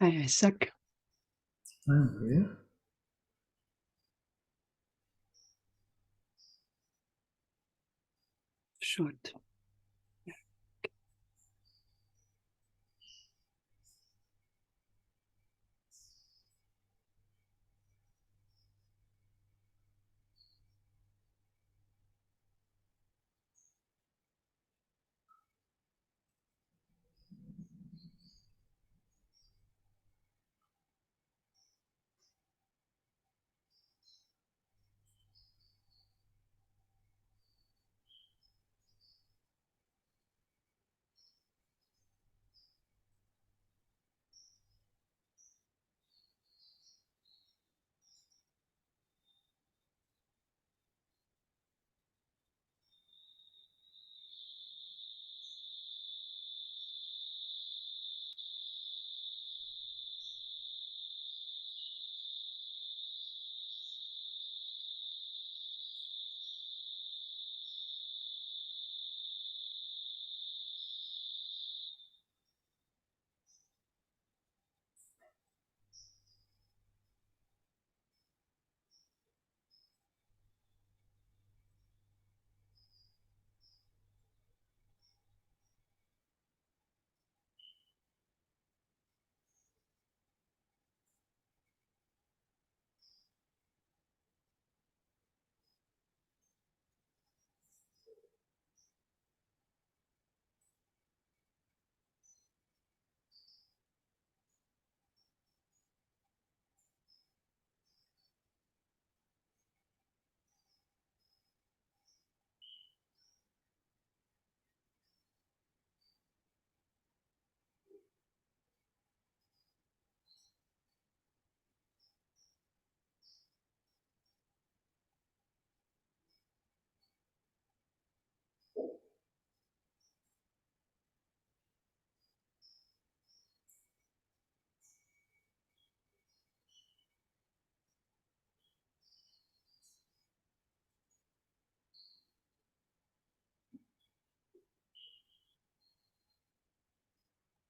Isaac. I'm here. Short.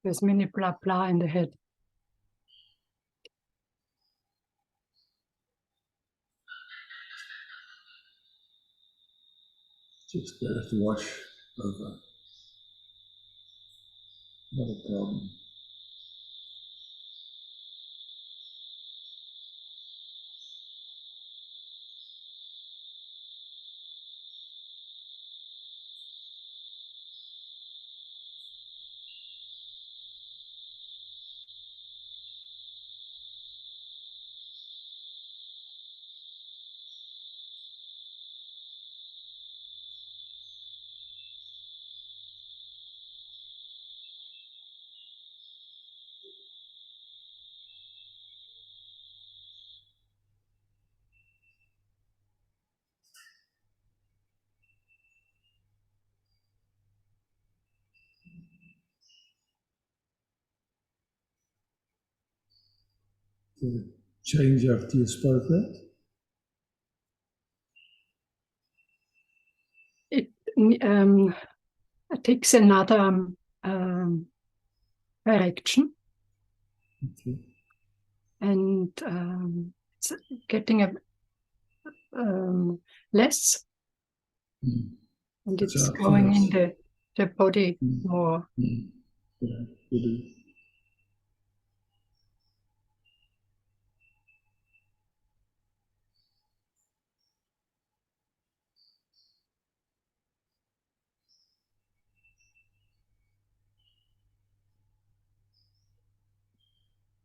There's many blah blah in the head. Just let it wash over. Not a problem. The change after you spoke that? It takes another direction. Okay. And it's getting a less, and it's going in the body more. Yeah, it is.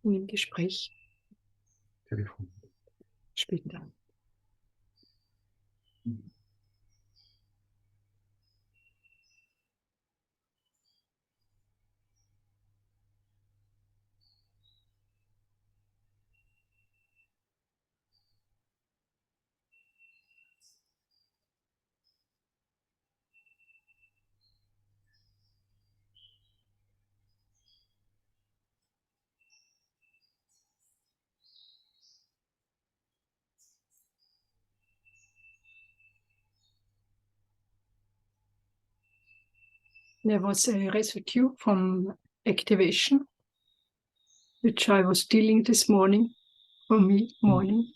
Im Gespräch. Telefon. Später. there was a residue from activation, which I was dealing this morning, for me, morning.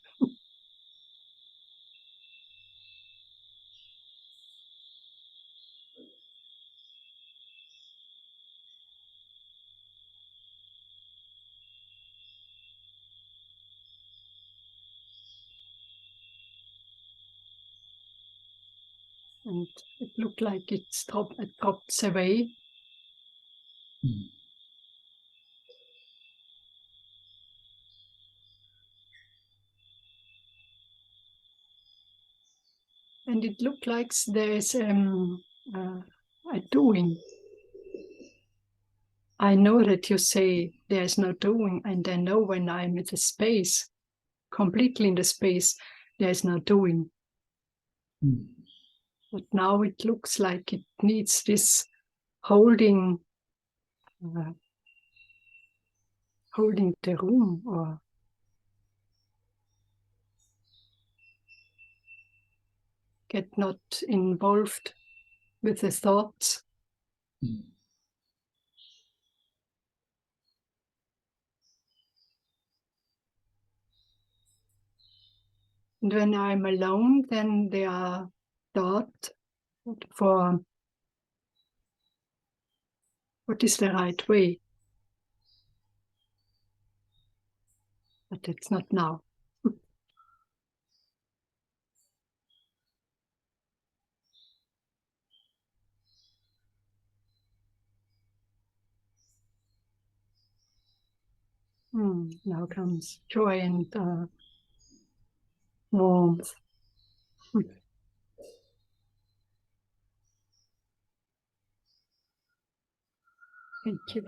And it looked like it drops away. And it looked like there's a doing. I know that you say there's no doing, and I know when I'm in the space, completely in the space, there's no doing. But now it looks like it needs this holding the room, or get not involved with the thoughts. And when I'm alone, then there are thoughts for what is the right way. But it's not now. Now comes joy and warmth. Thank you.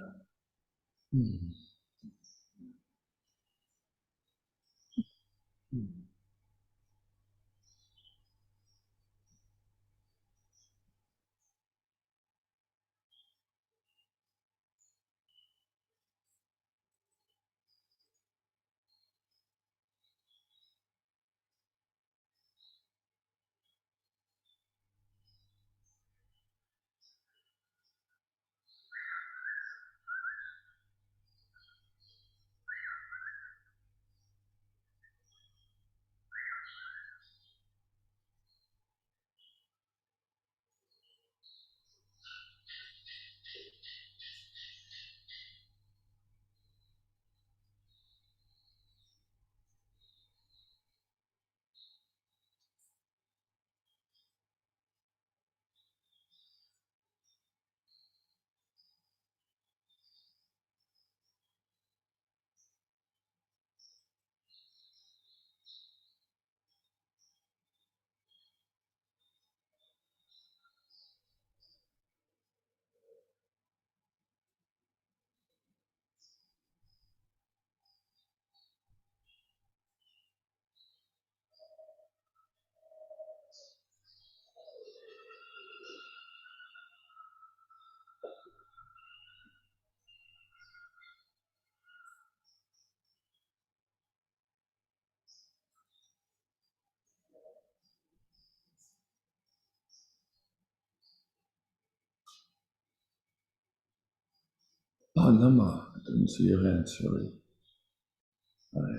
Oh, Nama, I didn't see your hand, sorry. Hi.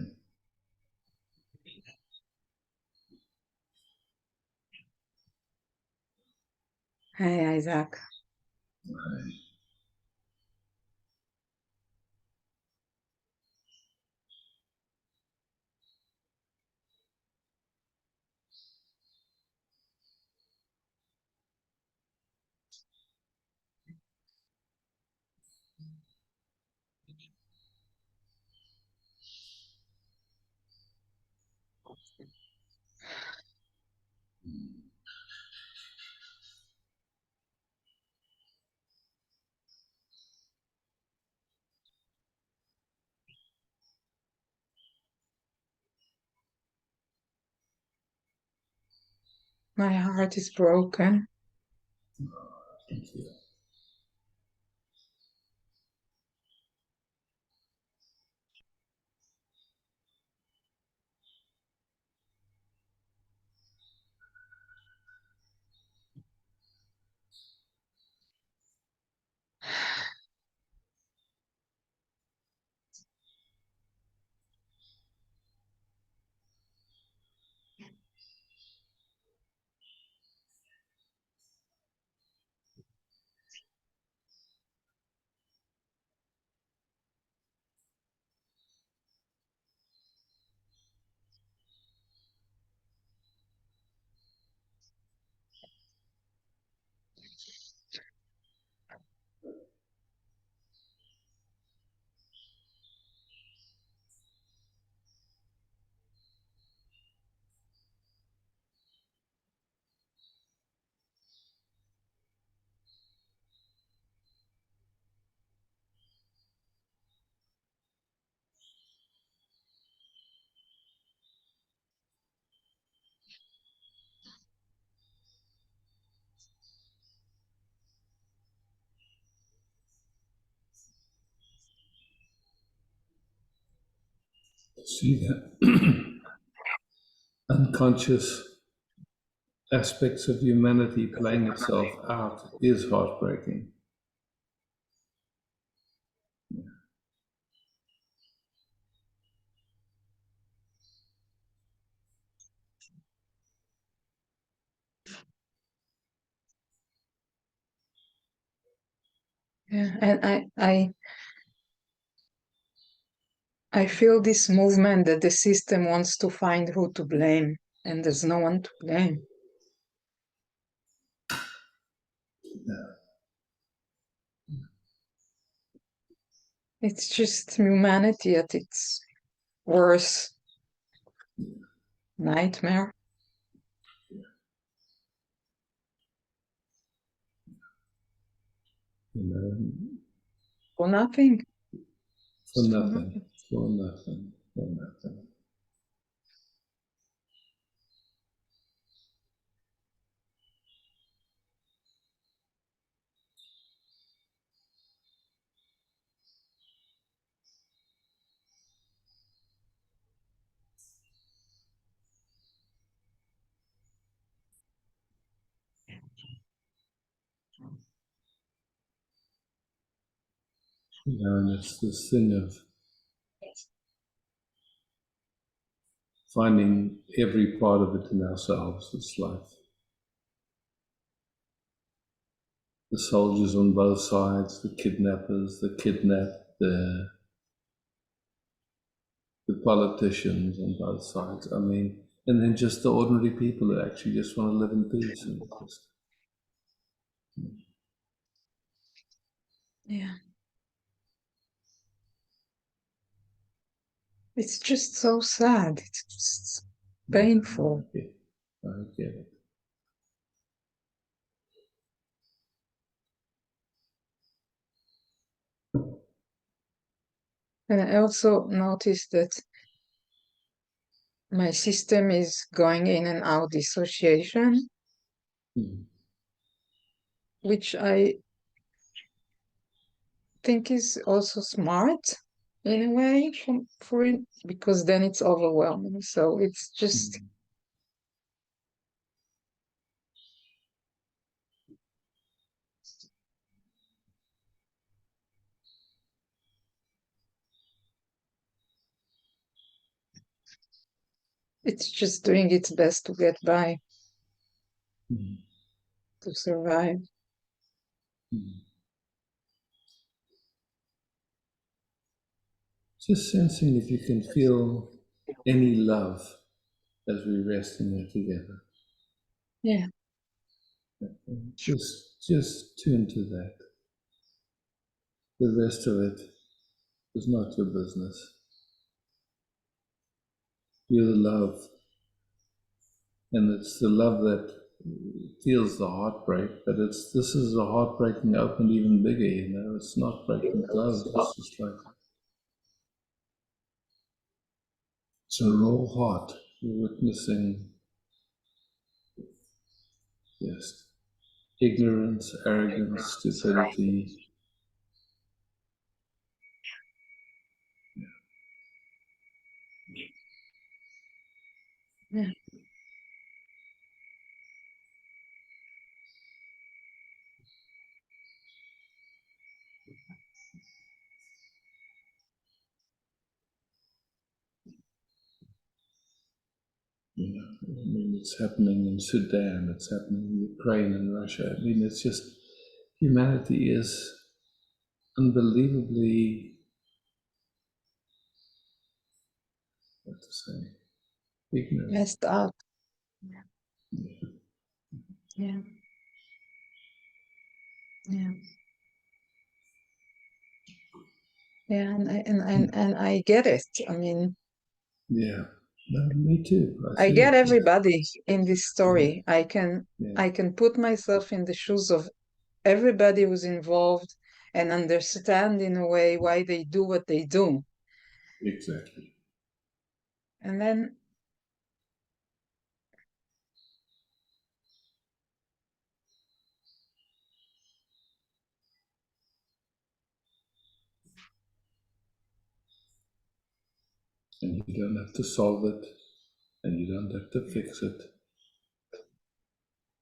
Hi, Isaac. Hi. My heart is broken. Thank you. See that unconscious aspects of humanity playing itself out is heartbreaking. Yeah, and I feel this movement that the system wants to find who to blame, and there's no one to blame. Yeah. It's just humanity at its worst nightmare. You know, For nothing. for Just for nothing, nothing. for nothing, for nothing. You know, and it's this thing of finding every part of it in ourselves. It's like the soldiers on both sides, the kidnappers, the kidnapped, the politicians on both sides. I mean, and then just the ordinary people that actually just want to live in peace and just. Yeah. It's just so sad. It's just painful. I get it. And I also noticed that my system is going in and out dissociation, which I think is also smart in a way for it, because then it's overwhelming. So it's just it's just doing its best to get by, to survive. Just sensing if you can feel any love as we rest in there together. Yeah. Just tune to that. The rest of it is not your business. You're the love. And it's the love that feels the heartbreak, but this is a heartbreaking opened even bigger, you know. It's not breaking closed. It's just like it's a raw heart. You're witnessing yes, ignorance, arrogance, stupidity. Yeah. You know, I mean, it's happening in Sudan, it's happening in Ukraine and Russia. I mean, it's just humanity is unbelievably, what to say, ignorant. Messed up. Yeah. Yeah. Yeah, and I get it. I mean, Yeah, no, me too. I I see get it. everybody in this Yeah, story. yeah, I can put myself in the shoes of everybody who's involved and understand in a way why they do what they do. exactly. And then And you don't have to solve it, and you don't have to fix it.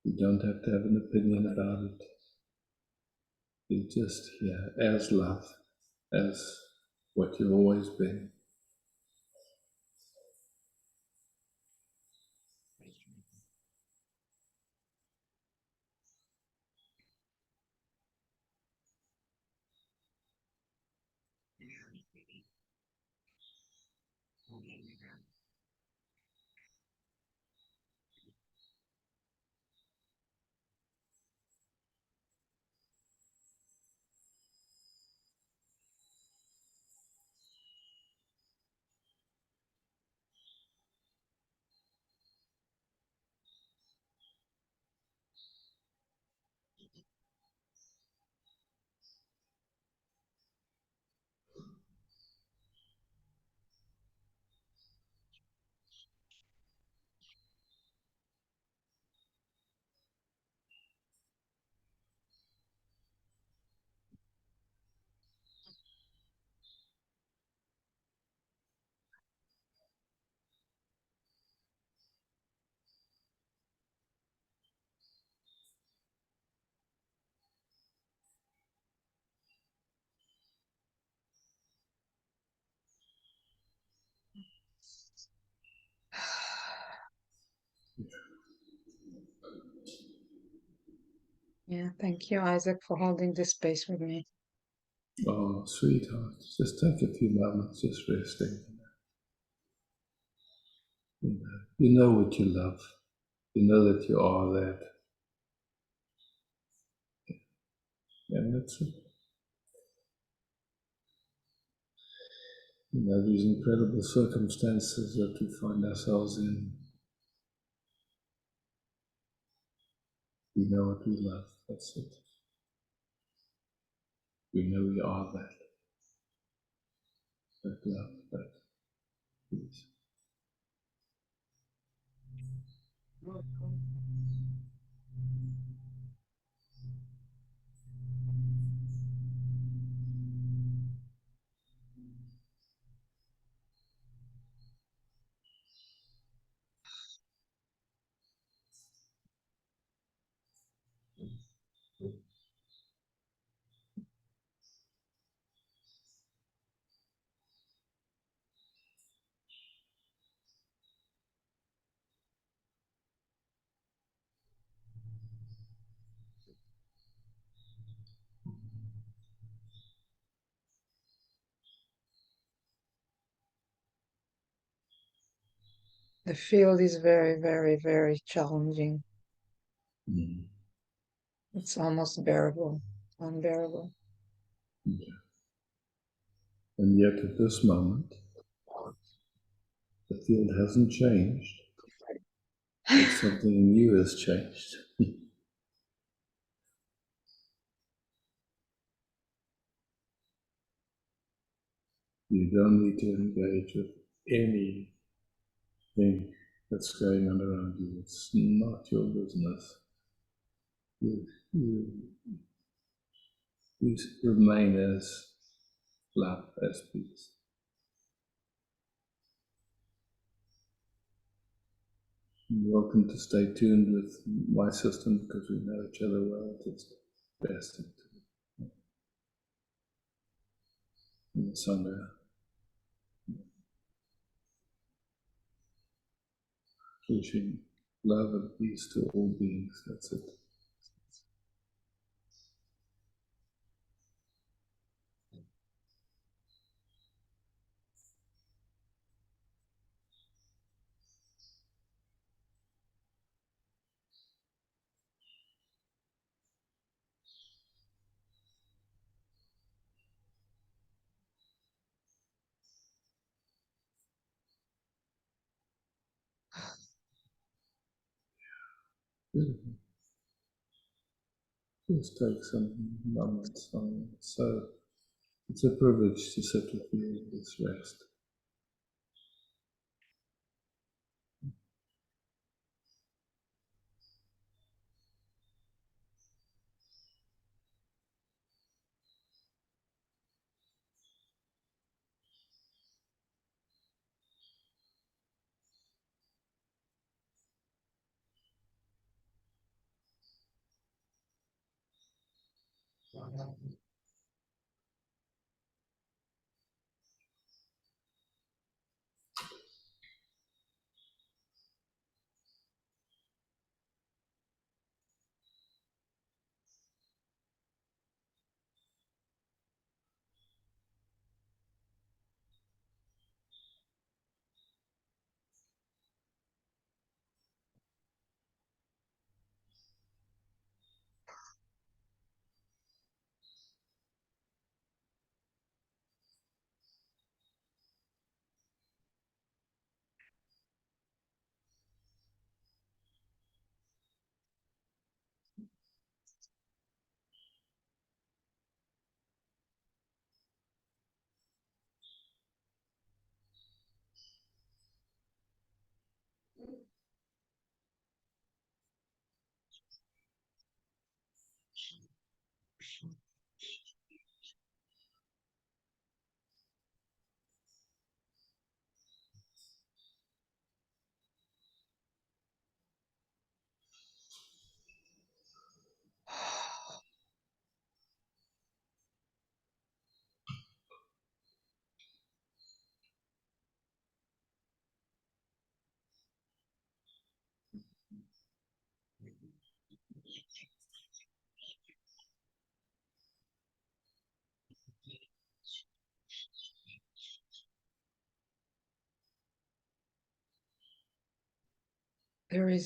You don't have to have an opinion about it. You're just here as love, as what you've always been. Yeah, thank you, Isaac, for holding this space with me. Oh, sweetheart, just take a few moments, just resting. You know what you love. You know that you are that. And that's it. You know, these incredible circumstances that we find ourselves in, we know what we love. That's it. We know we are that. That love, that peace. The field is very, very, very challenging. Mm. It's almost bearable, unbearable. Yeah. And yet at this moment, the field hasn't changed, but something new has changed. You don't need to engage with anything that's going on around you. It's not your business. You, you remain as love, as peace. You're welcome to stay tuned with my system because we know each other well. Just best in the sangha, wishing love and peace to all beings. That's it. Beautiful. Just take some moments on it. So it's a privilege to sit with you in this rest.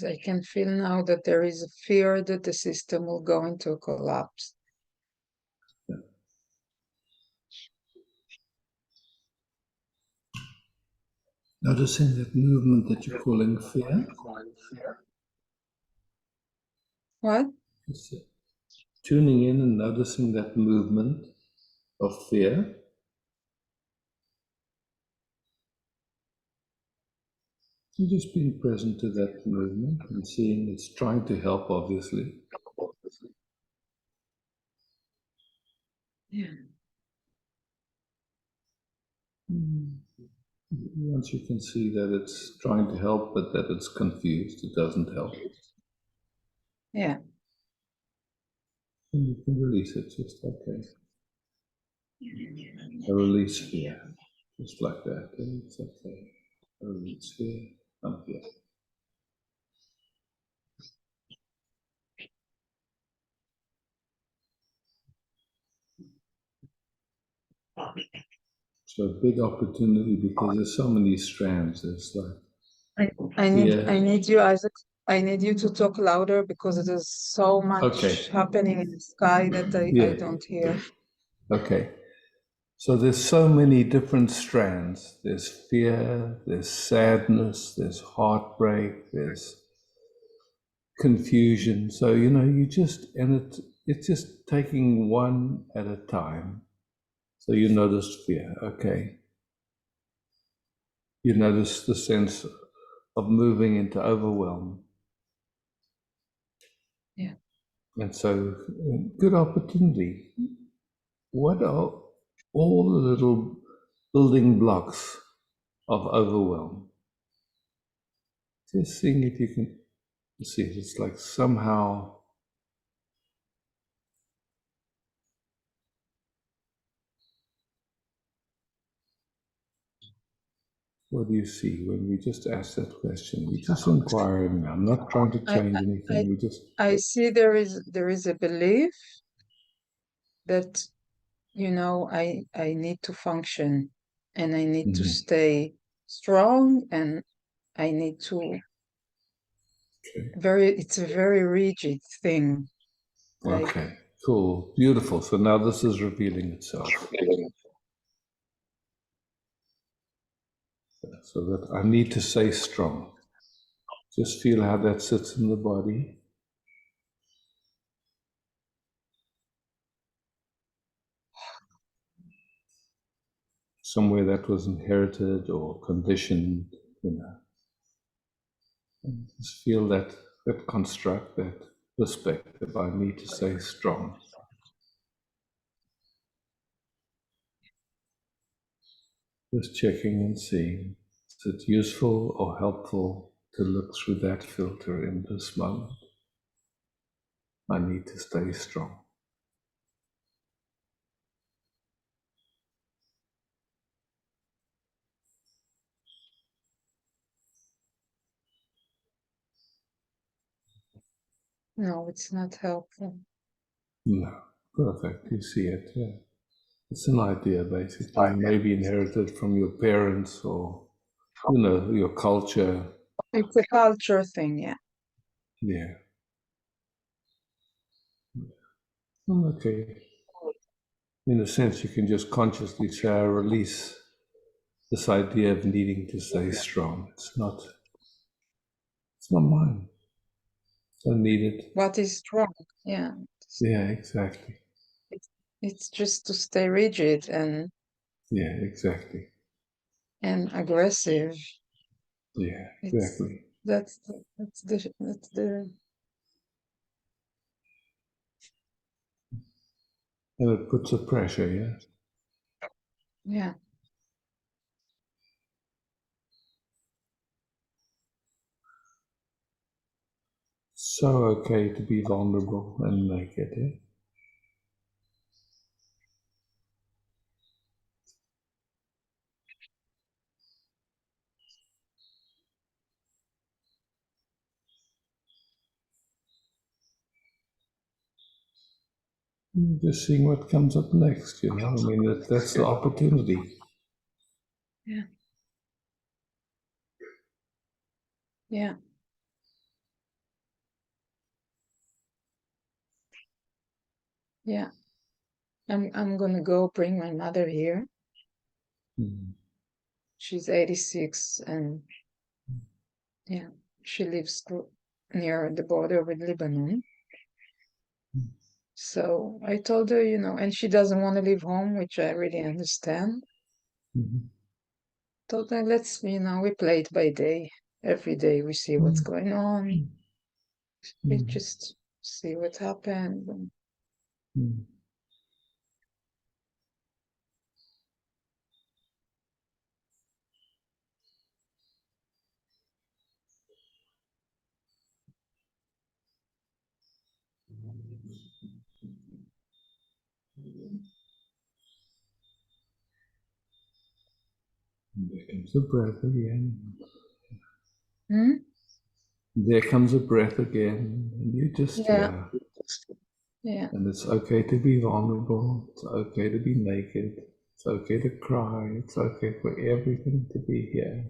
I can feel now that there is a fear that the system will go into a collapse. Noticing that movement that you're calling fear. What? Just tuning in and noticing that movement of fear. And just being present to that movement and seeing it's trying to help, obviously. Yeah. Once you can see that it's trying to help, but that it's confused, it doesn't help. Yeah. And you can release it, just okay. I release fear, just like that. And it's okay. I release fear, I'm here. So a big opportunity because there's so many strands. There's like I need you, Isaac. I need you to talk louder because there's so much happening in the sky that I don't hear. Okay. So there's so many different strands. There's fear, there's sadness, there's heartbreak, there's confusion. So, you just, and it's just taking one at a time. So you notice fear, okay. You notice the sense of moving into overwhelm. Yeah. And so, good opportunity. What are all the little building blocks of overwhelm? Just seeing if you can see it. It's like somehow what do you see when we just ask that question? We just inquiring. I'm not trying to change anything. We just I see there is a belief that I need to function and I need to stay strong and I need to it's a very rigid thing. Okay, cool, beautiful. So now this is revealing itself. So that I need to stay strong. Just feel how that sits in the body. Somewhere that was inherited or conditioned, And just feel that construct, that perspective. I need to stay strong. Just checking and seeing, is it useful or helpful to look through that filter in this moment? I need to stay strong. No, it's not helpful. No, perfect. You see it. Yeah, it's an idea basically, maybe inherited from your parents or your culture. It's a culture thing, yeah. Yeah. Okay. In a sense, you can just consciously say, I release this idea of needing to stay strong. It's not mine. I don't need it. What is strong? Yeah. Yeah, exactly. It's just to stay rigid Yeah, exactly. and aggressive. Yeah, It's exactly. that's the And it puts a pressure, yeah? yeah. So okay to be vulnerable and naked, yeah? Just seeing what comes up next, I mean, that's the opportunity. Yeah. Yeah. Yeah. I'm gonna go bring my mother here. Mm. She's 86 and yeah, she lives near the border with Lebanon. So I told her, and she doesn't want to leave home, which I really understand. Mm-hmm. Told her, let's, we play it by day. Every day we see what's going on. We just see what happened. Mm. There comes a breath again. Hmm? There comes a breath again, and you just Yeah. Yeah. And it's okay to be vulnerable. It's okay to be naked. It's okay to cry. It's okay for everything to be here.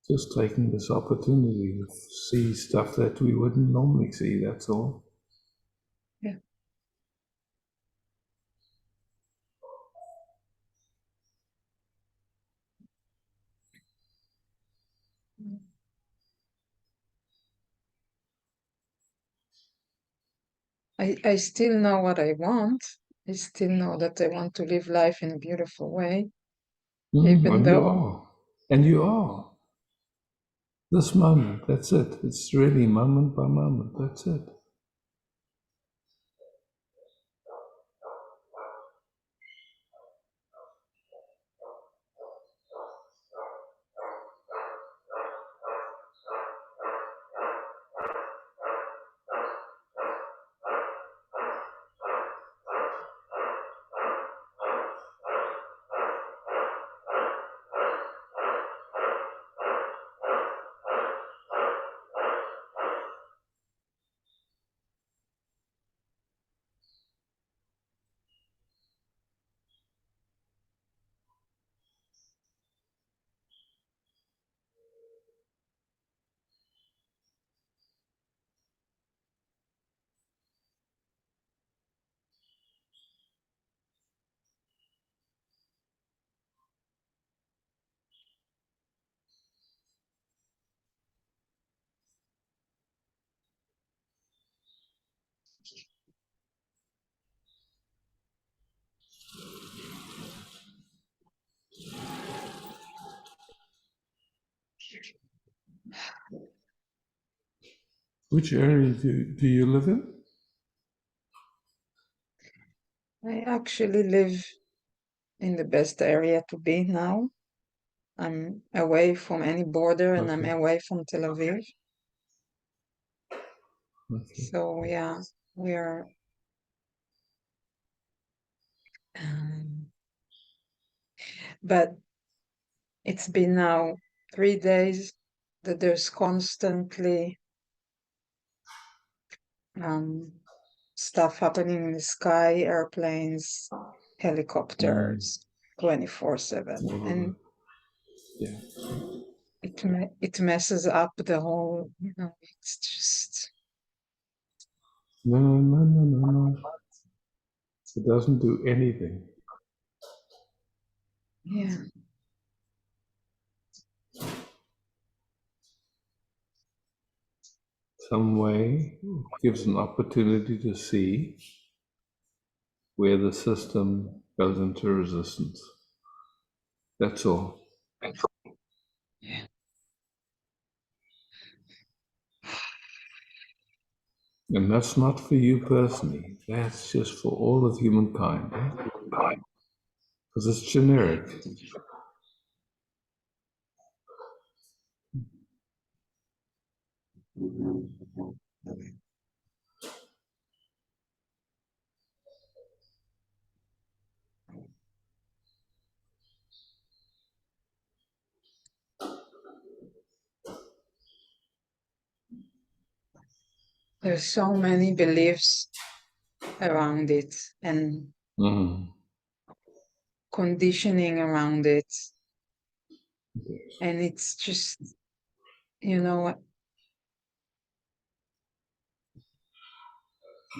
Just taking this opportunity to see stuff that we wouldn't normally see, that's all. Yeah. I still know what I want. I still know that I want to live life in a beautiful way, even And you though, are. And you are. This moment, that's it. It's really moment by moment, that's it. Which area do you live in? I actually live in the best area to be now. I'm away from any border and I'm Okay. away from Tel Aviv. Okay. So yeah, we're but it's been now 3 days that there's constantly stuff happening in the sky, airplanes, helicopters, 24/7, and yeah. it messes up the whole. It's just No. It doesn't do anything. yeah. Some way gives an opportunity to see where the system goes into resistance. That's all. Yeah. And that's not for you personally. That's just for all of humankind. Because it's generic. There's so many beliefs around it and conditioning around it. And it's just,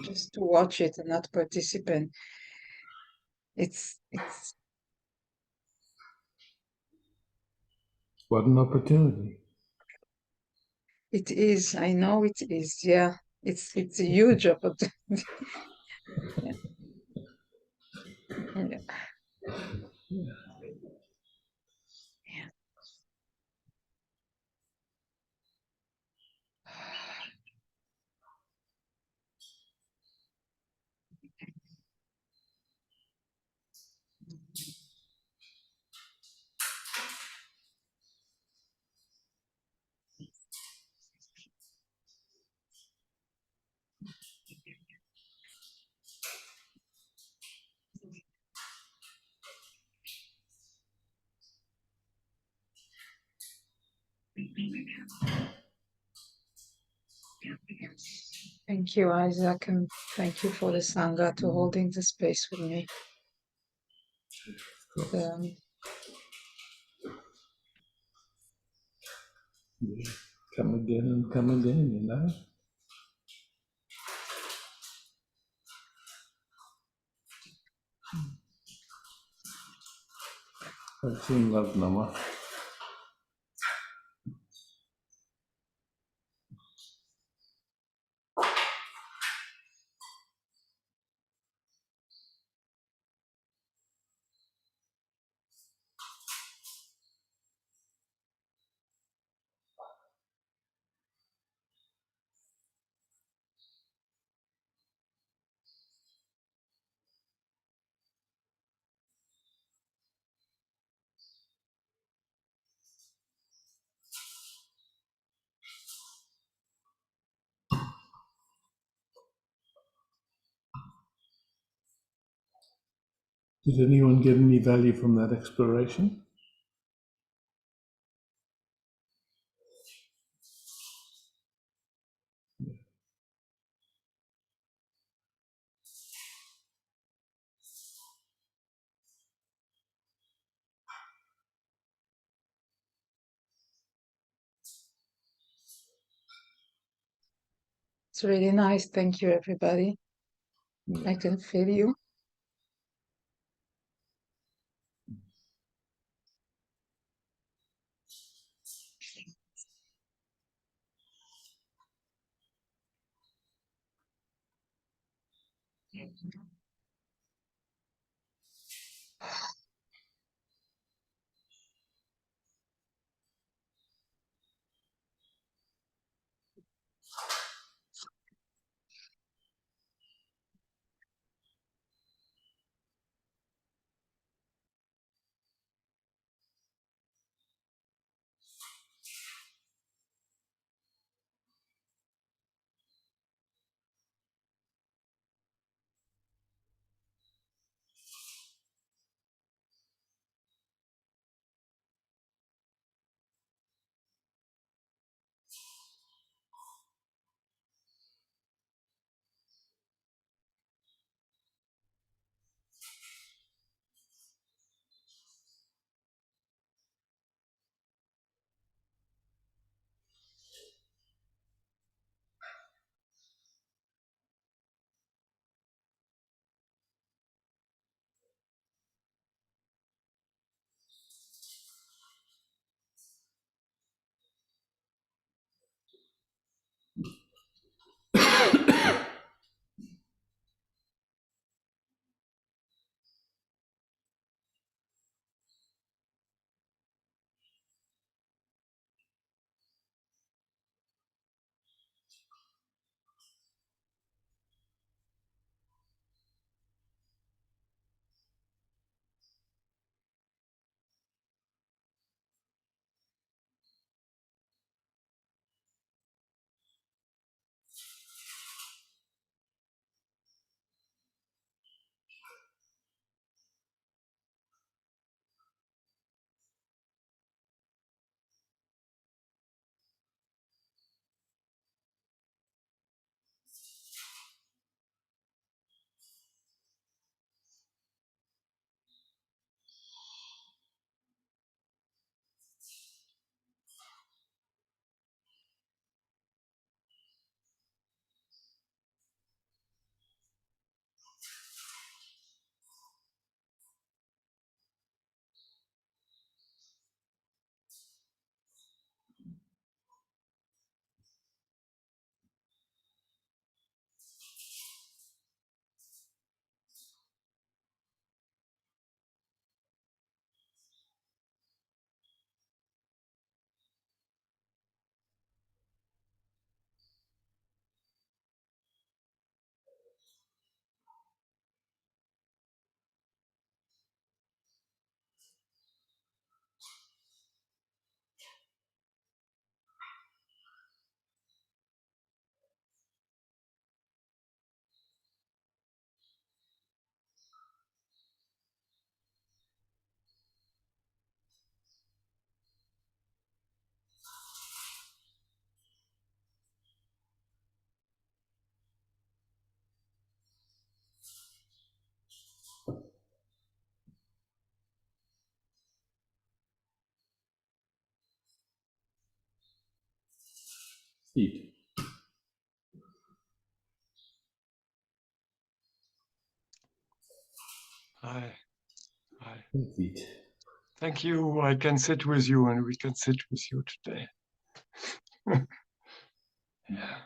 just to watch it and not participate. It's What an opportunity. it is. I know it is. Yeah. It's a huge opportunity. Yeah. Yeah. Yeah. Thank you, Isaac, and thank you for the Sangha to holding the space with me. Come again and come again, I've seen love, Nama. Did anyone get any value from that exploration? It's really nice. Thank you, everybody. I can feel you. Feet. Hi. Hi. Feet. Thank you. I can sit with you and we can sit with you today. Yeah.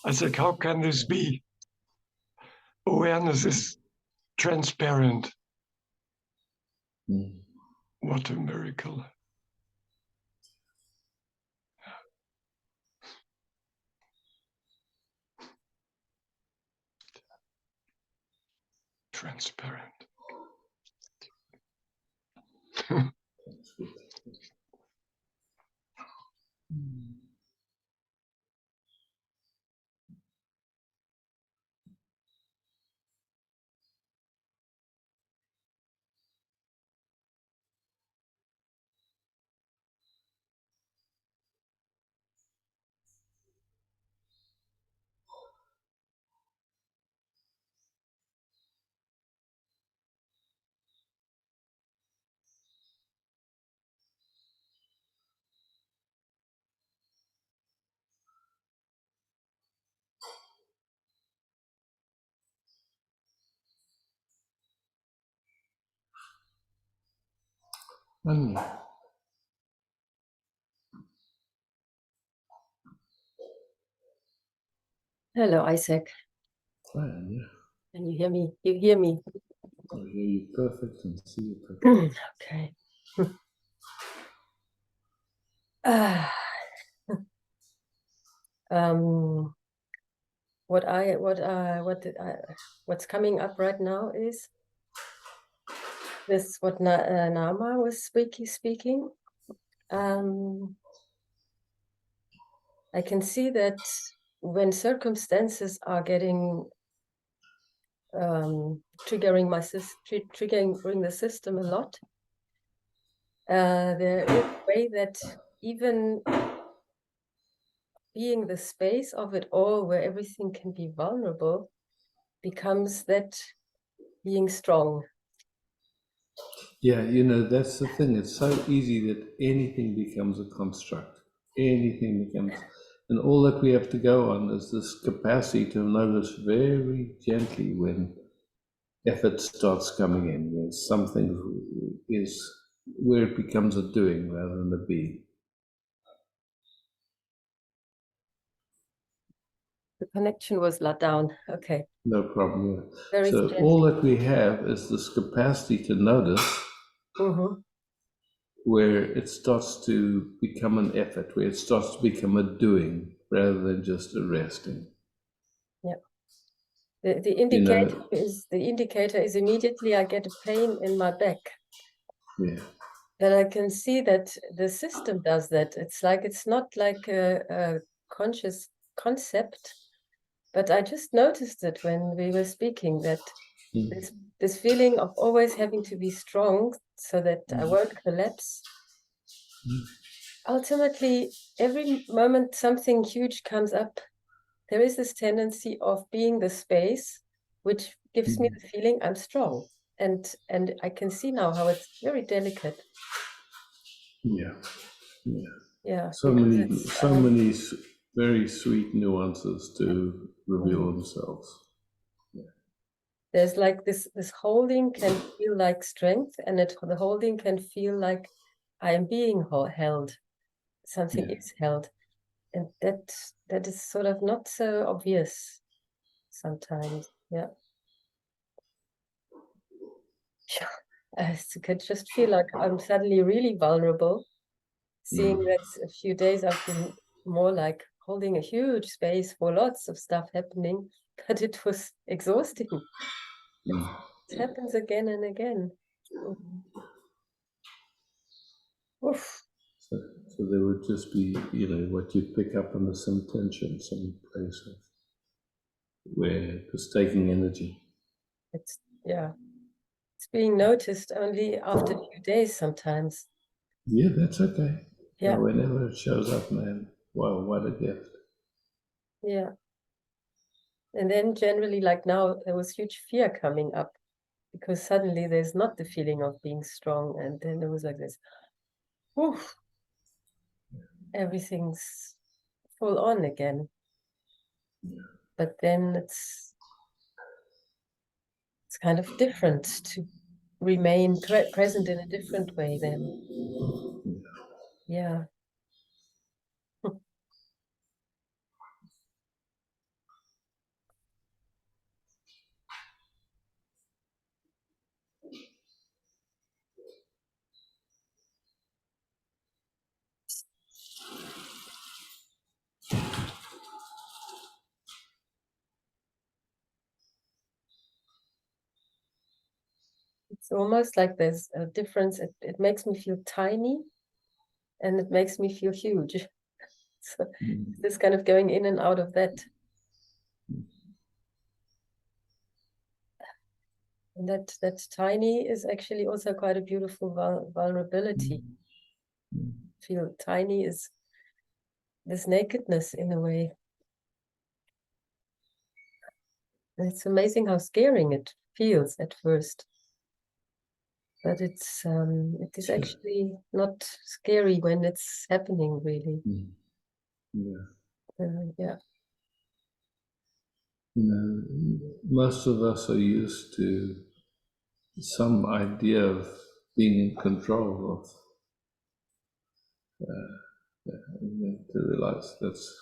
I said, how can this be? Awareness is transparent. Mm. What a miracle. Transparent. That's good. Anya. Hello, Isaac. Hi, Anya. Can you hear me? You hear me? I hear you perfect and see you perfect. Okay. Ah. What's coming up right now is this, what Nama was speaking. I can see that when circumstances are getting triggering the system a lot, there is a way that even being the space of it all, where everything can be vulnerable, becomes that being strong. Yeah, you know, that's the thing. It's so easy that anything becomes a construct. Anything becomes, and all that we have to go on is this capacity to notice very gently when effort starts coming in, where something is, where it becomes a doing rather than a being. The connection was let down. Okay. No problem. Yeah. Very So gently. all that we have is this capacity to notice where it starts to become an effort, where it starts to become a doing rather than just a resting. Yeah. The indicator is immediately I get a pain in my back. Yeah. And I can see that the system does that. It's not like a conscious concept, but I just noticed it when we were speaking, that this feeling of always having to be strong so that I won't collapse. Ultimately, every moment something huge comes up, there is this tendency of being the space, which gives me the feeling I'm strong. And I can see now how it's very delicate. Yeah. Yeah. Yeah. So many very sweet nuances to reveal themselves. Yeah. There's like this holding can feel like strength, and the holding can feel like I am being held. Something is held. And that is sort of not so obvious sometimes. Yeah. I could just feel like I'm suddenly really vulnerable, seeing that a few days I've been more like holding a huge space for lots of stuff happening, but it was exhausting. It happens again and again. Oof. So there would just be, you know, what you pick up on some tension, some place of where it's taking energy. It's being noticed only after a few days sometimes. Yeah, that's okay. Yeah. Whenever it shows up, man, wow, what a gift. Yeah. And then generally, like now, there was huge fear coming up because suddenly there's not the feeling of being strong. And then it was like this, oof, everything's full on again. But then it's kind of different to remain present in a different way then. Yeah. It's almost like there's a difference. It makes me feel tiny and it makes me feel huge. So this kind of going in and out of that. And that tiny is actually also quite a beautiful vulnerability. Feel tiny is this nakedness in a way. And it's amazing how scaring it feels at first. But it is actually not scary when it's happening, really. Yeah. You know, most of us are used to some idea of being in control of, and then to realize that's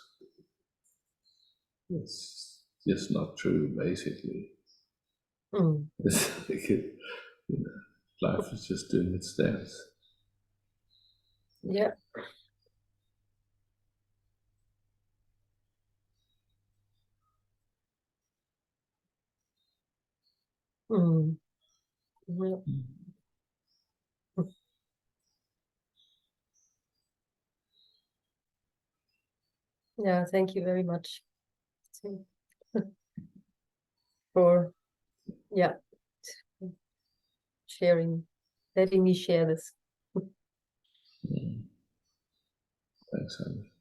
just not true, basically. Mm. It's like life is just doing its dance. Yeah. Mm. Yeah. Yeah, thank you very much for sharing, letting me share this. Thanks, Andy.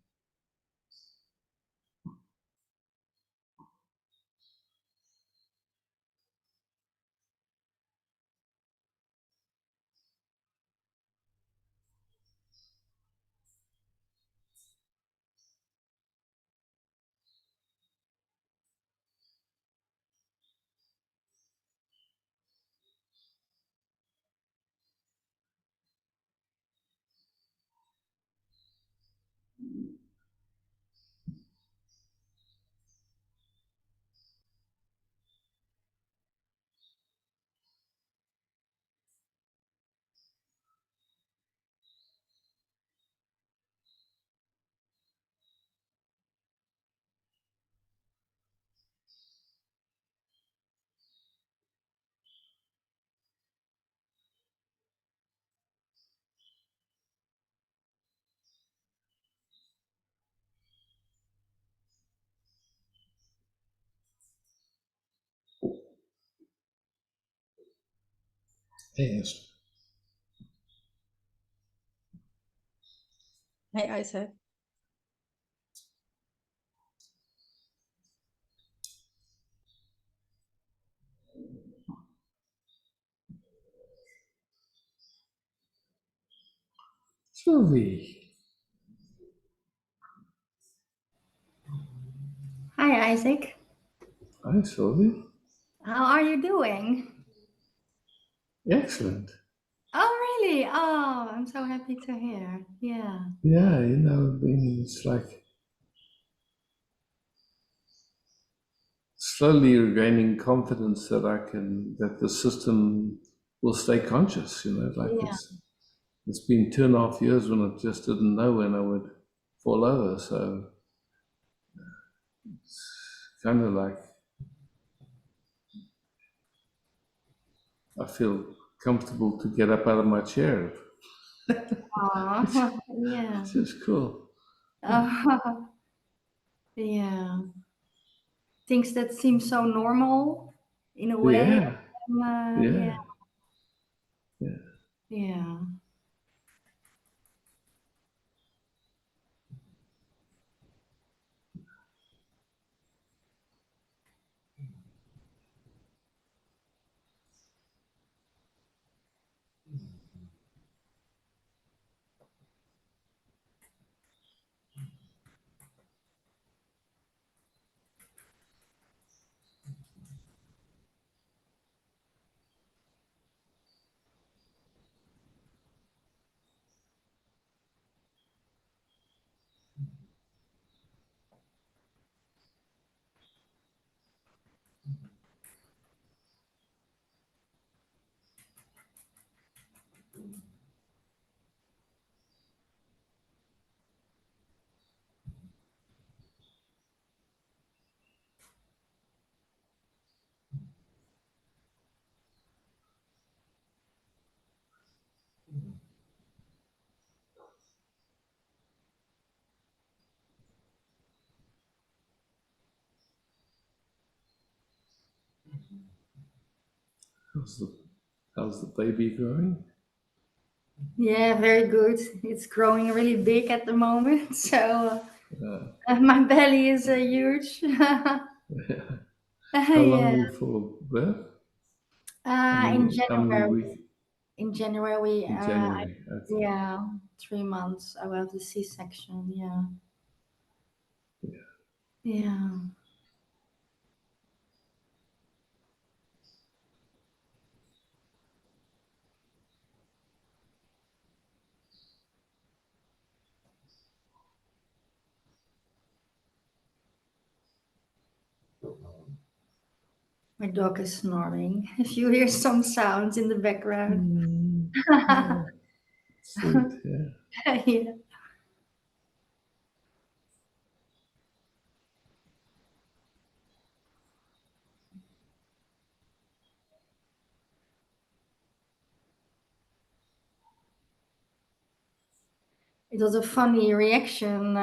Yes. Hey, Isaac. Sylvie. Hi, Isaac. Hi, Sylvie. How are you doing? Excellent. Oh, really? Oh, I'm so happy to hear. Yeah. Yeah, it's like slowly regaining confidence that the system will stay conscious, like Yeah. it's been 2.5 years when I just didn't know when I would fall over. So it's kind of like I feel comfortable to get up out of my chair. Oh, yeah. It's just cool. Oh, yeah. Things that seem so normal in a way. Yeah, Yeah. yeah, yeah. Yeah. How's the how's the baby growing? Yeah, very good. It's growing really big at the moment. So Uh, my belly is huge. how long Yeah. before birth? In How many January. weeks In January, in January? Okay. yeah, 3 months. I will have the C-section. Yeah, yeah, My dog is snoring. If you hear some sounds in the background. Yeah. Sweet, yeah. Yeah. It was a funny reaction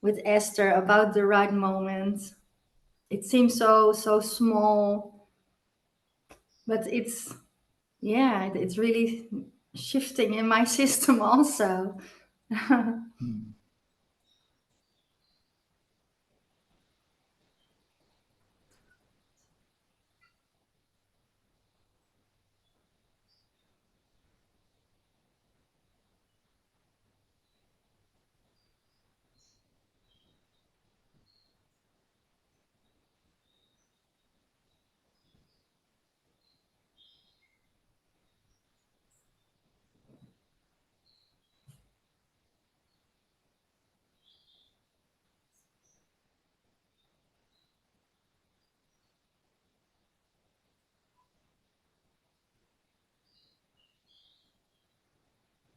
with Esther about the right moment. It seems so small, but it's it's really shifting in my system also.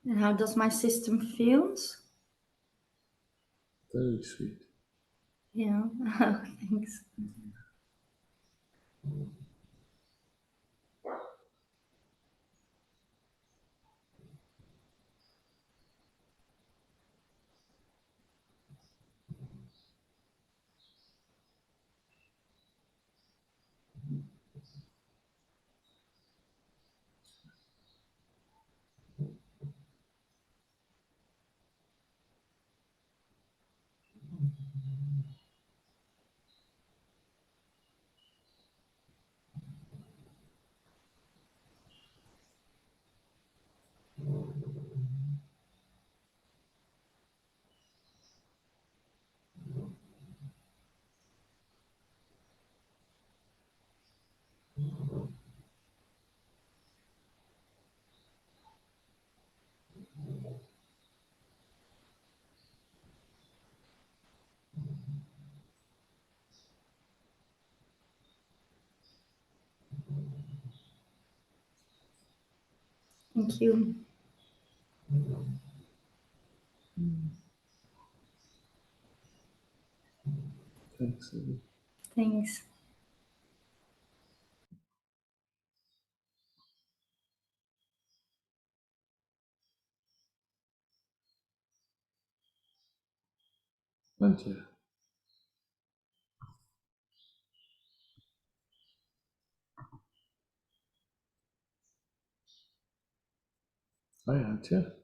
And how does my system feels? Very sweet. Yeah. Thanks. Thank you. Thanks, Evie. Thanks. Antje. Hi, Antje.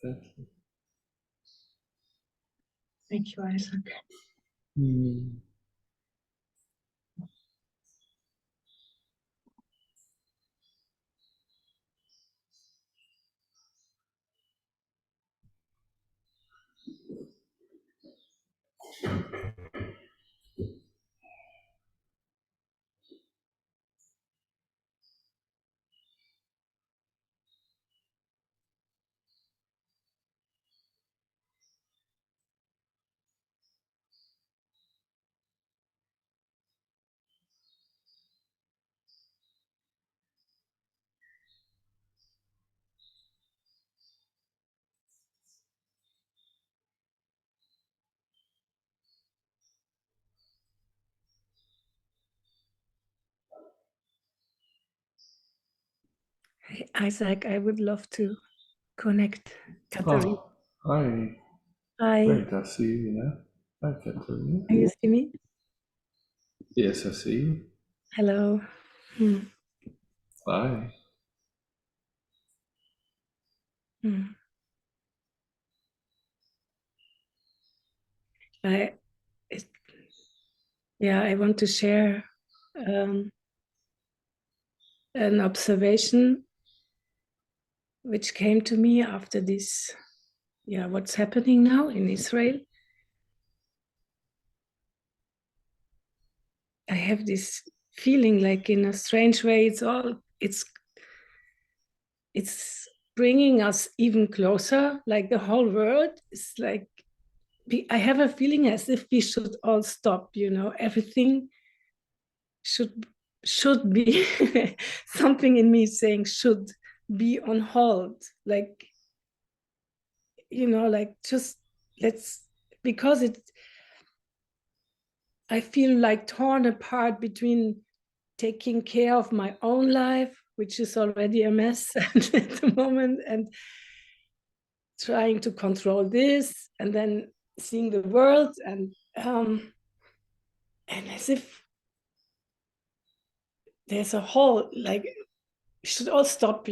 Thank you. Thank you, Isaac. Isaac, I would love to connect. Katharina. Oh, hi. Hi. Great, I see you. Hi, Katarina. Can you see me? Yes, I see you. Hello. Hi. I want to share an observation which came to me after this, what's happening now in Israel. I have this feeling like, in a strange way, it's bringing us even closer, like the whole world is like, I have a feeling as if we should all stop, everything should be something in me saying should be on hold, like, like, just let's, because I feel like torn apart between taking care of my own life, which is already a mess at the moment, and trying to control this, and then seeing the world, and as if there's a whole, like, we should all stop,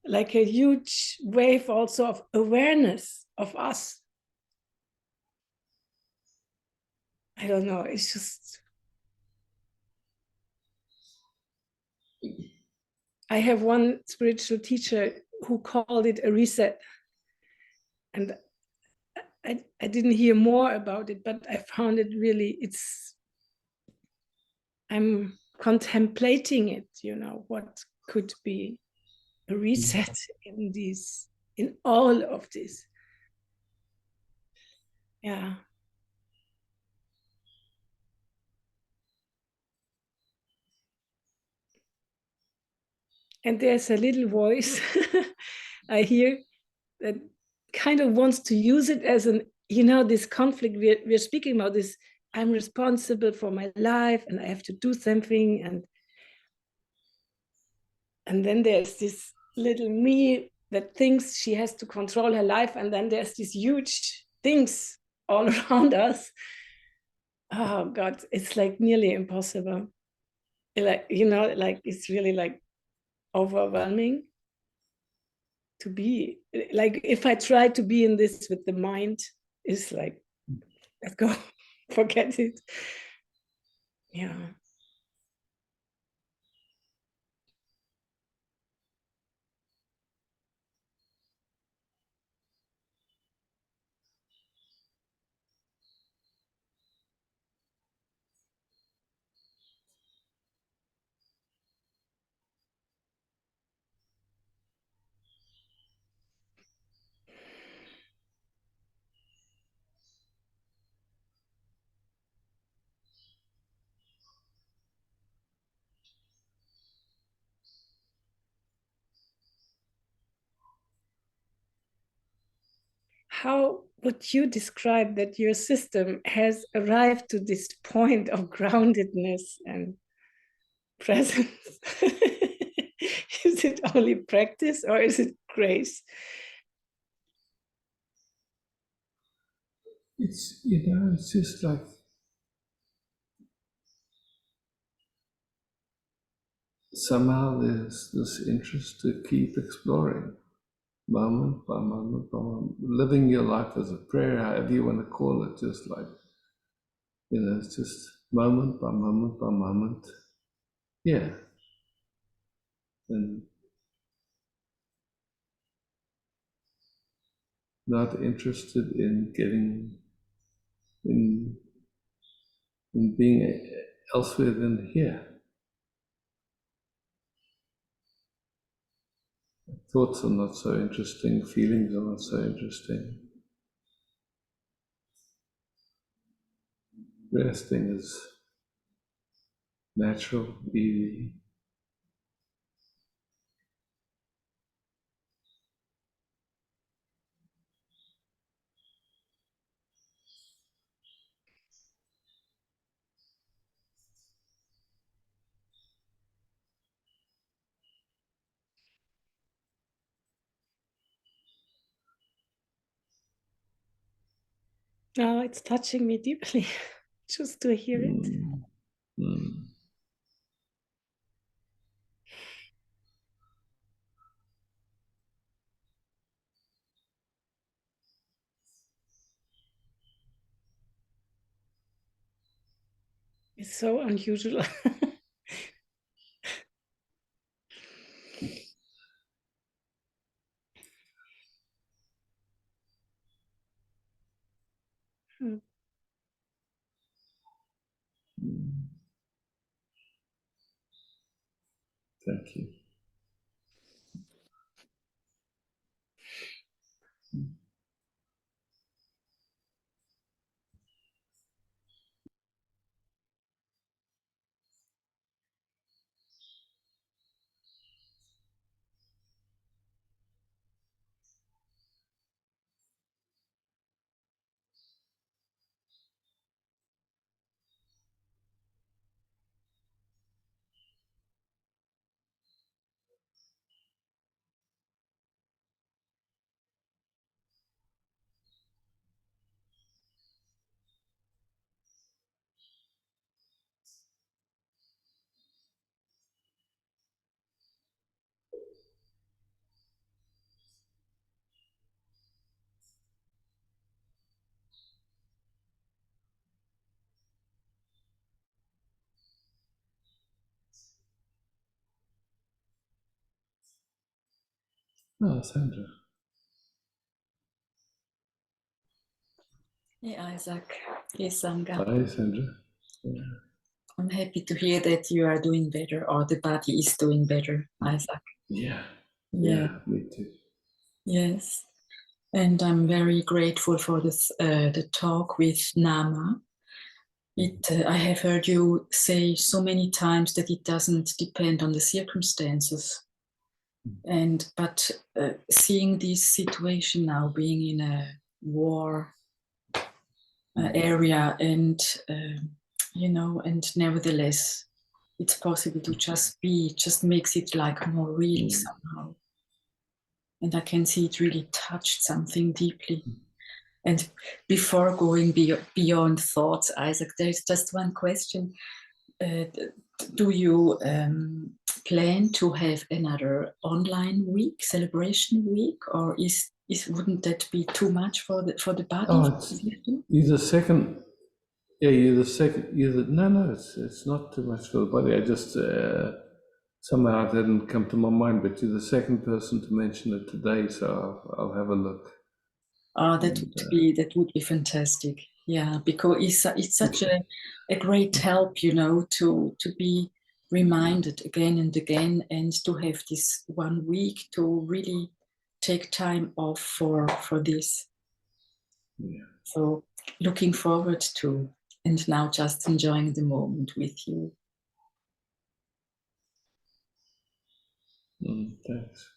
like a huge wave also of awareness of us. I don't know, it's just, I have one spiritual teacher who called it a reset. And I didn't hear more about it, but I found it really, I'm contemplating it, what could be a reset in all of this. Yeah. And there's a little voice I hear that kind of wants to use it as this conflict we're speaking about, this, I'm responsible for my life and I have to do something, and then there's this little me that thinks she has to control her life, and then there's these huge things all around us. Oh God, it's like nearly impossible. Like, like, it's really like overwhelming to be, like, if I try to be in this with the mind, it's like, let's go, forget it. Yeah. How would you describe that your system has arrived to this point of groundedness and presence? Is it only practice or is it grace? It's, it's just like somehow there's this interest to keep exploring. moment by moment by moment, living your life as a prayer, however you want to call it, just like, it's just moment by moment by moment. Yeah. And not interested in getting, in being elsewhere than here. Thoughts are not so interesting, feelings are not so interesting. Resting is natural, easy. Oh, it's touching me deeply just to hear it. Mm. It's so unusual. Thank you. Oh, Sandra. Hey, Isaac. Hey, Sangha. Hi, Sandra. Yeah. I'm happy to hear that you are doing better, or the body is doing better, Isaac. Yeah. Yeah. Yeah, me too. Yes. And I'm very grateful for this, the talk with Nama. I have heard you say so many times that it doesn't depend on the circumstances. But seeing this situation now, being in a war area, and and nevertheless, it's possible to just be, just makes it like more real somehow. And I can see it really touched something deeply. And before going beyond thoughts, Isaac, there's just one question. Do you plan to have another online week, celebration week, or wouldn't that be too much for the body? Oh, you're the second. Yeah, you're the second. No, it's not too much for the body. I just somehow it hadn't come to my mind, but you're the second person to mention it today, so I'll have a look. That would be fantastic. Yeah, because it's such a great help, to be reminded again and again, and to have this 1 week to really take time off for this. Yeah. So looking forward to, and now just enjoying the moment with you. Thanks.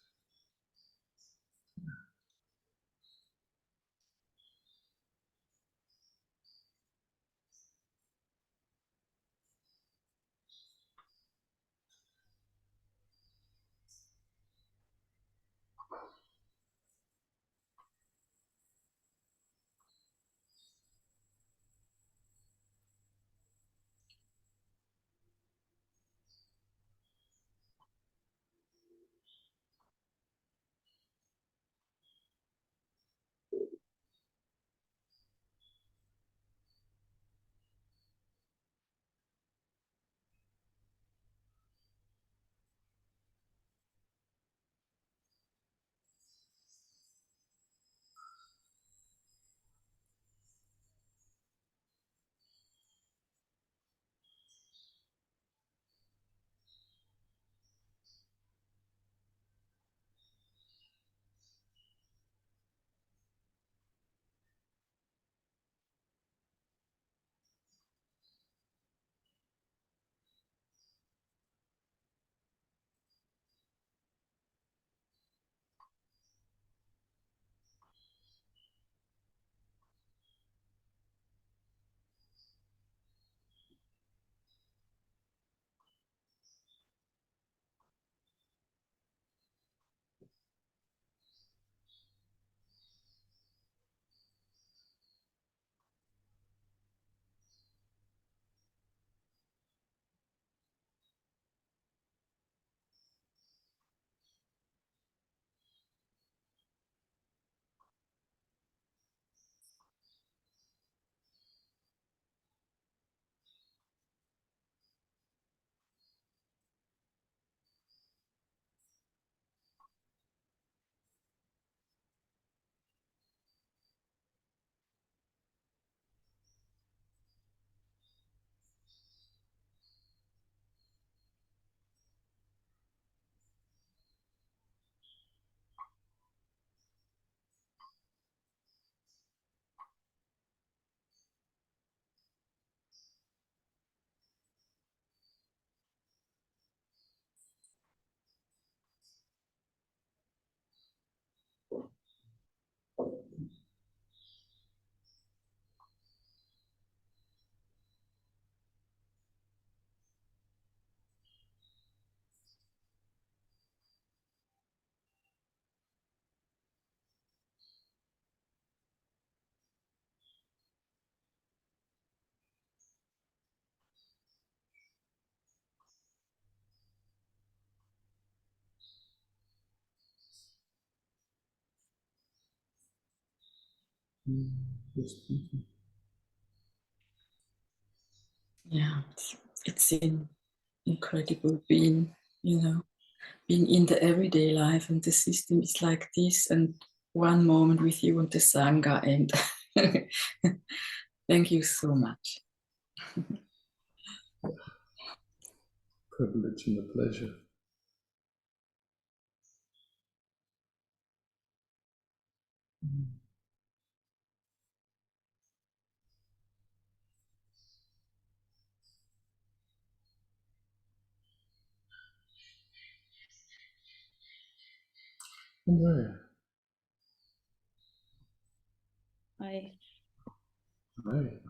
Just beauty. Yeah, it's incredible being, being in the everyday life, and the system is like this, and one moment with you and the Sangha, and thank you so much. Privilege and a pleasure. Andrea. Hi. Hi.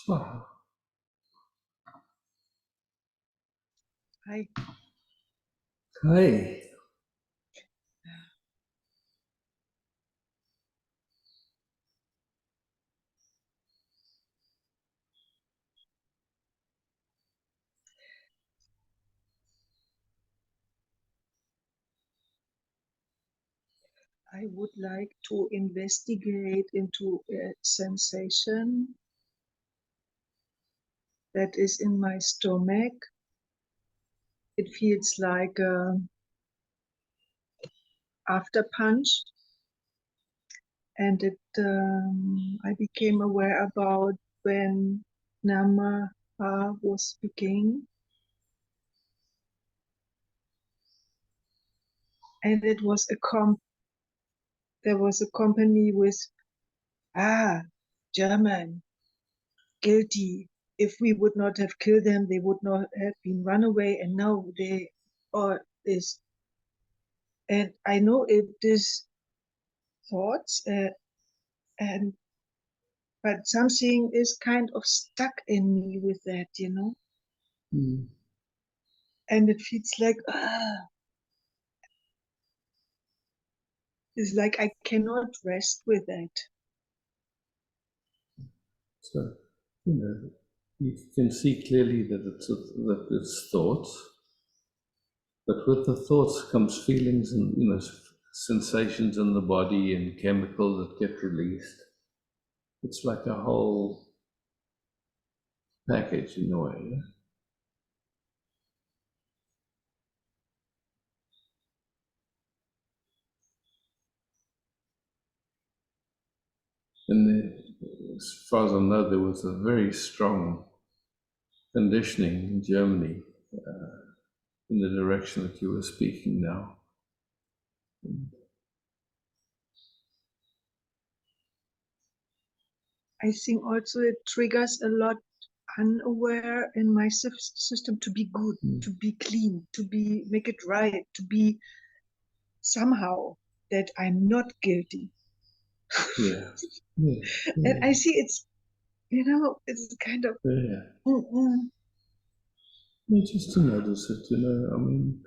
Swaha. Hi. Hi. I would like to investigate into a sensation that is in my stomach. It feels like a after punch, and I became aware about when Nama was speaking, and it was there was a company with German, guilty. If we would not have killed them, they would not have been run away, and now they are this. And I know it is thoughts, and but something is kind of stuck in me with that, you know. Mm. And it feels like it's like I cannot rest with that. So, you can see clearly that it's thoughts, but with the thoughts comes feelings and sensations in the body and chemicals that get released. It's like a whole package in a way. Yeah? And as far as I know, there was a very strong conditioning in Germany in the direction that you were speaking now. I think also it triggers a lot unaware in my system to be good, to be clean, to be make it right, to be somehow that I'm not guilty. Yeah. Yeah. And I see it's it's kind of just to notice it, I mean,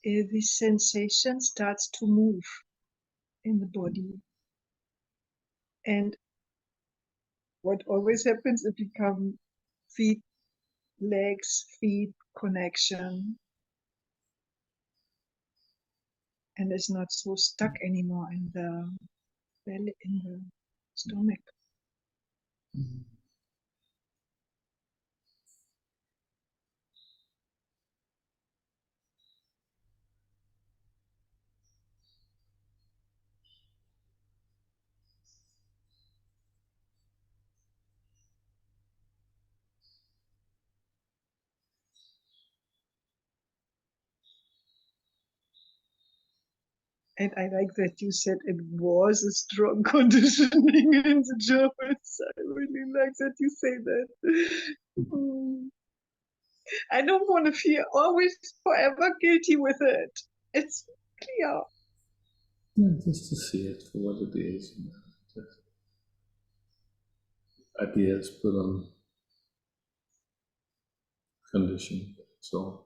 this sensation starts to move in the body. And what always happens, it becomes feet, legs, feet connection. And it's not so stuck anymore in the belly, in the stomach. And I like that you said it was a strong conditioning in the Germans. I really like that you say that. I don't want to feel always forever guilty with it. It's clear. yeah, just to see it for what it is. Just ideas put on condition. So.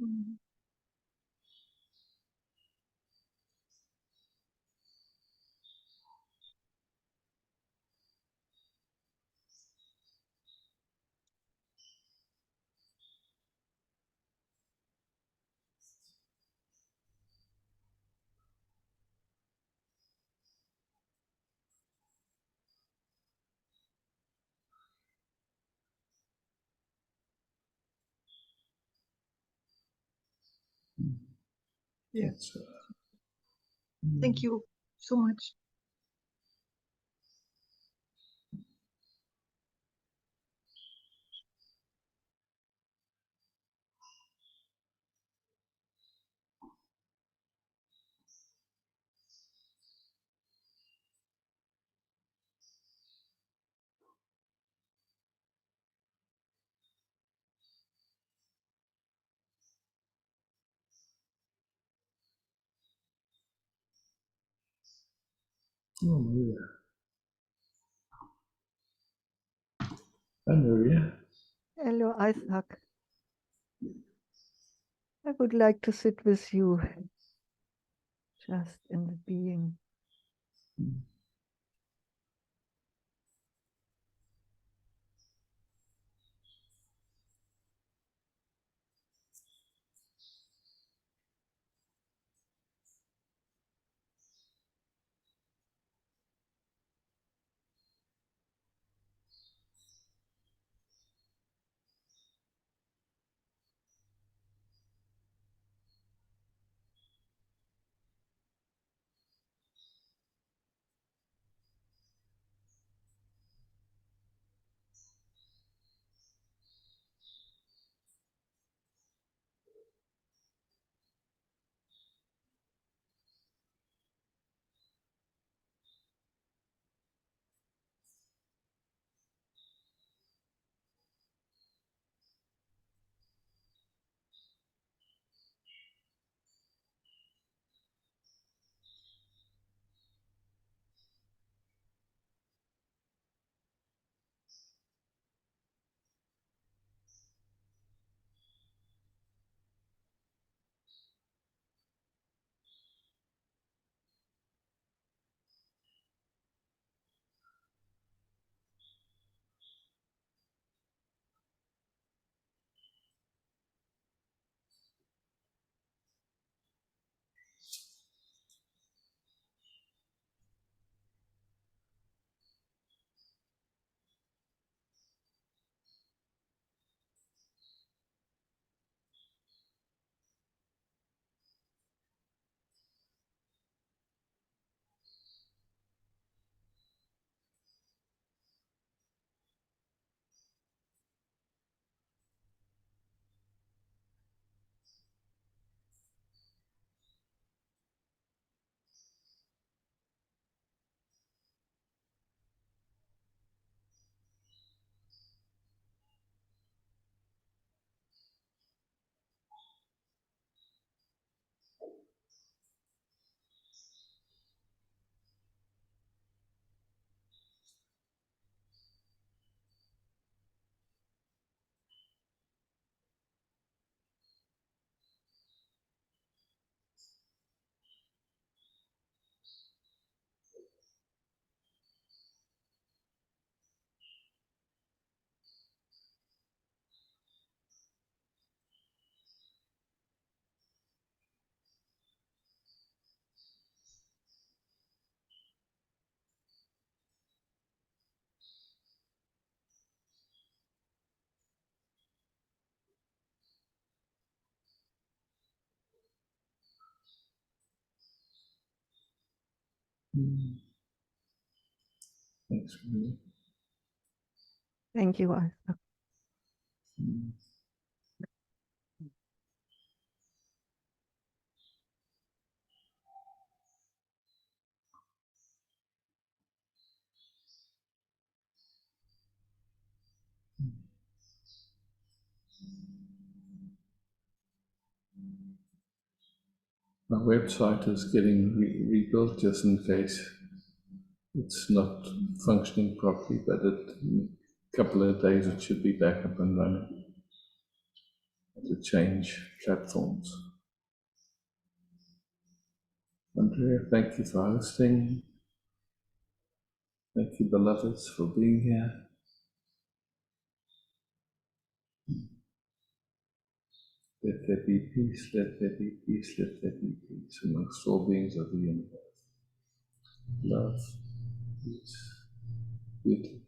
Mm. Yeah. That's, Thank you so much. oh, Maria. Hi, Maria. Hello, Isaac. I would like to sit with you, just in the being. Thanks, Maria. Thank you, Isaac. My website is getting rebuilt just in case it's not functioning properly, but in a couple of days it should be back up and running to change platforms. Andrea, thank you for hosting. Thank you, beloveds, for being here. Let there be peace, let there be peace, let there be peace amongst all beings of the universe. Love, peace, beauty.